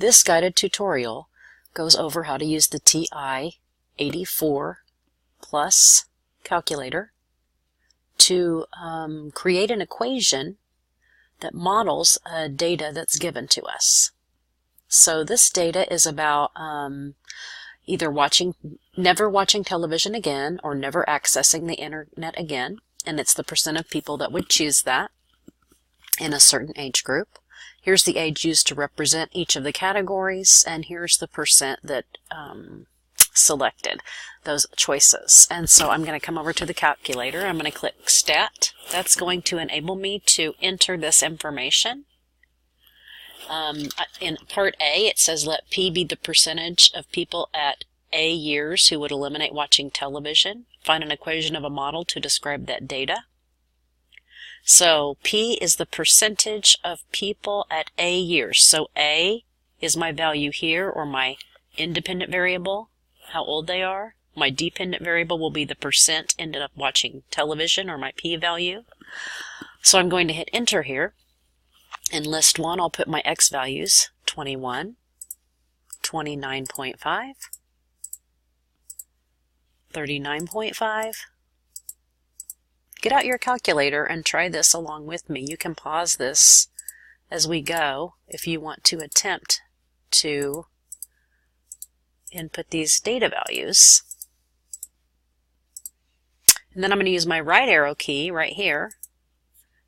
This guided tutorial goes over how to use the TI-84 Plus calculator to create an equation that models data that's given to us. So this data is about either never watching television again or never accessing the internet again, and it's the percent of people that would choose that in a certain age group. Here's the age used to represent each of the categories, and here's the percent that selected those choices. And so I'm going to come over to the calculator. I'm going to click Stat. That's going to enable me to enter this information. In part A, it says let P be the percentage of people at A years who would eliminate watching television. Find an equation of a model to describe that data. So P is the percentage of people at A years. So A is my value here, or my independent variable, how old they are. My dependent variable will be the percent ended up watching television, or my P value. So I'm going to hit enter here. In list 1, I'll put my X values, 21, 29.5, 39.5. Get out your calculator and try this along with me. You can pause this as we go if you want to attempt to input these data values. And then I'm going to use my right arrow key right here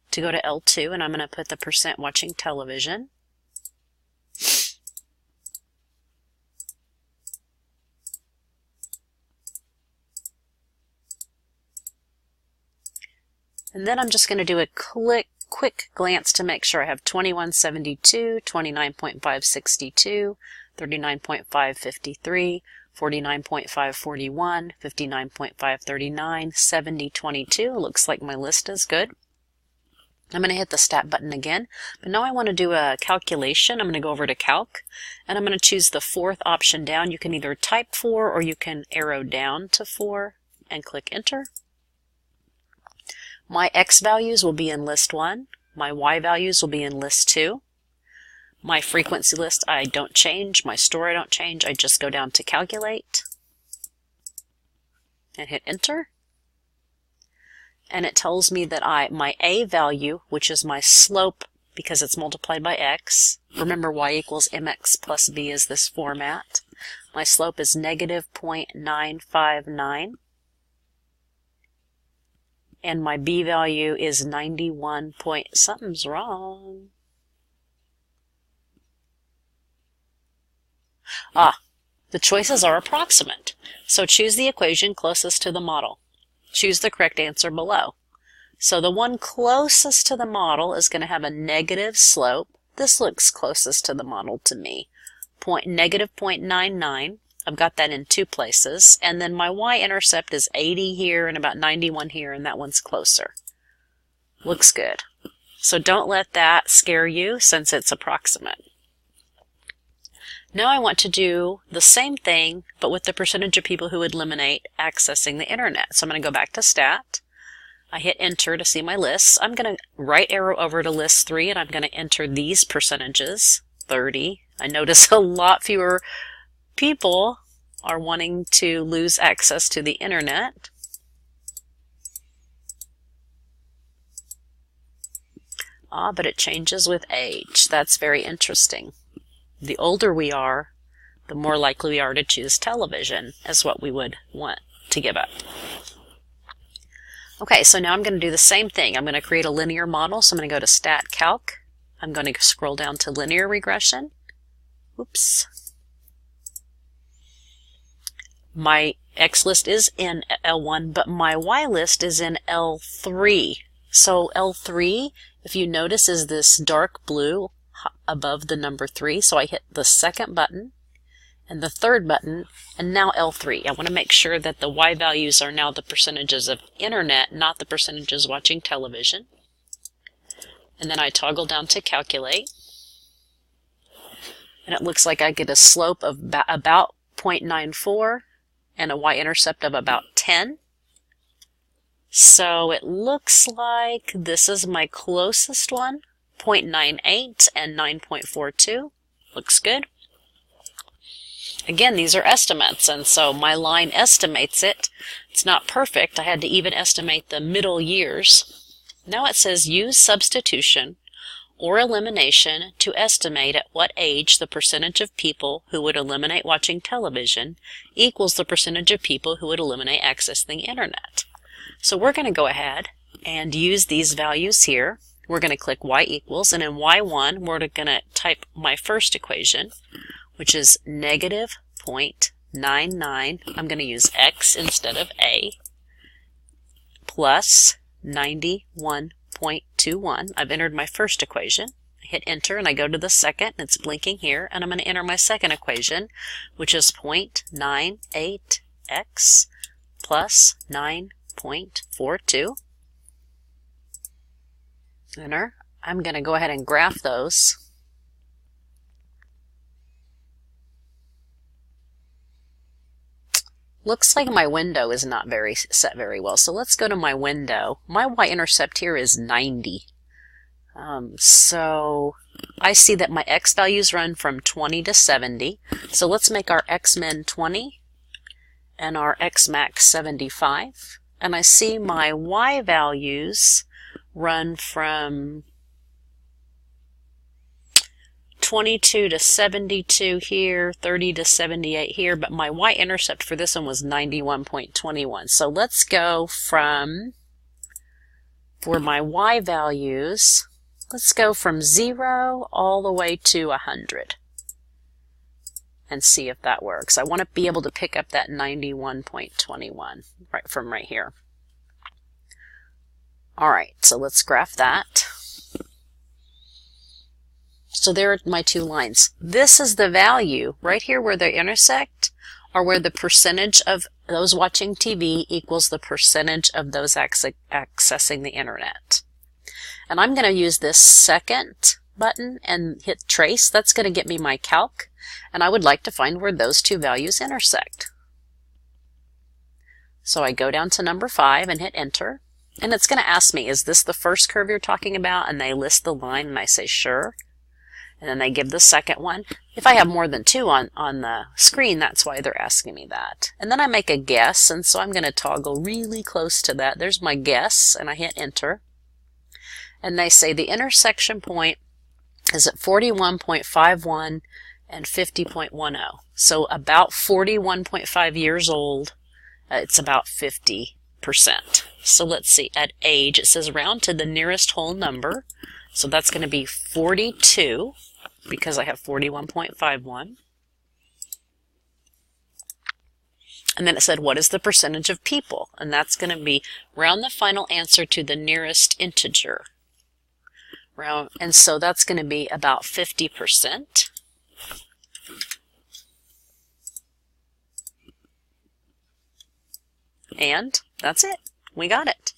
to go to L2, and I'm going to put the percent watching television. And then I'm just going to do a quick glance to make sure I have 2172, 29.562, 39.553, 49.541, 59.539, 7022. Looks like my list is good. I'm going to hit the Stat button again, but now I want to do a calculation. I'm going to go over to Calc, and I'm going to choose the 4th option down. You can either type 4 or you can arrow down to 4 and click Enter. My X values will be in list 1. My Y values will be in list 2. My frequency list I don't change. My store I don't change. I just go down to Calculate and hit Enter. And it tells me that my A value, which is my slope because it's multiplied by X, remember Y equals mx plus b is this format. My slope is negative 0.959. And my B value is 91 point, something's wrong. The choices are approximate. So choose the equation closest to the model. Choose the correct answer below. So the one closest to the model is going to have a negative slope. This looks closest to the model to me. Negative 0.99. I've got that in 2 places. And then my y-intercept is 80 here and about 91 here, and that one's closer. Looks good. So don't let that scare you since it's approximate. Now I want to do the same thing, but with the percentage of people who would eliminate accessing the internet. So I'm going to go back to Stat. I hit Enter to see my lists. I'm going to right arrow over to list 3, and I'm going to enter these percentages, 30. I notice a lot fewer people are wanting to lose access to the internet. But it changes with age. That's very interesting. The older we are, the more likely we are to choose television as what we would want to give up. Okay, so now I'm going to do the same thing. I'm going to create a linear model, so I'm going to go to Stat Calc. I'm going to scroll down to Linear Regression. Oops. My X list is in L1, but my Y list is in L3. So L3, if you notice, is this dark blue above the number 3. So I hit the 2nd button and the 3rd button, and now L3. I want to make sure that the Y values are now the percentages of internet, not the percentages watching television. And then I toggle down to Calculate. And it looks like I get a slope of about 0.94 and a y-intercept of about 10. So it looks like this is my closest one, 0.98 and 9.42. Looks good. Again, these are estimates, and so my line estimates it. It's not perfect. I had to even estimate the middle years. Now it says use substitution or elimination to estimate at what age the percentage of people who would eliminate watching television equals the percentage of people who would eliminate accessing the internet. So we're going to go ahead and use these values here. We're going to click y equals, and in y1 we're going to type my first equation, which is negative 0.99. I'm going to use x instead of a, plus 91.21. I've entered my first equation. I hit enter and I go to the second, and it's blinking here, and I'm going to enter my second equation, which is 0.98x plus 9.42. Enter. I'm going to go ahead and graph those. Looks like my window is not set very well, so let's go to my window. My y-intercept here is 90. So I see that my x values run from 20 to 70. So let's make our x-min 20 and our x-max 75. And I see my y values run from 22 to 72 here, 30 to 78 here, but my y-intercept for this one was 91.21. So let's go from, for my y values, let's go from 0 all the way to 100 and see if that works. I want to be able to pick up that 91.21 right from right here. All right, so let's graph that. So there are my two lines. This is the value right here where they intersect, or where the percentage of those watching TV equals the percentage of those accessing the internet. And I'm going to use this second button and hit trace. That's going to get me my calc, and I would like to find where those two values intersect. So I go down to number 5 and hit enter, and it's going to ask me, is this the first curve you're talking about? And they list the line, and I say sure. And then they give the second one. If I have more than 2 on the screen, that's why they're asking me that. And then I make a guess, and so I'm going to toggle really close to that. There's my guess, and I hit enter. And they say the intersection point is at 41.51 and 50.10. So about 41.5 years old, it's about 50%. So let's see, at age, it says round to the nearest whole number. So that's going to be 42, because I have 41.51. And then it said, what is the percentage of people? And that's going to be round the final answer to the nearest integer. And so that's going to be about 50%. And that's it. We got it.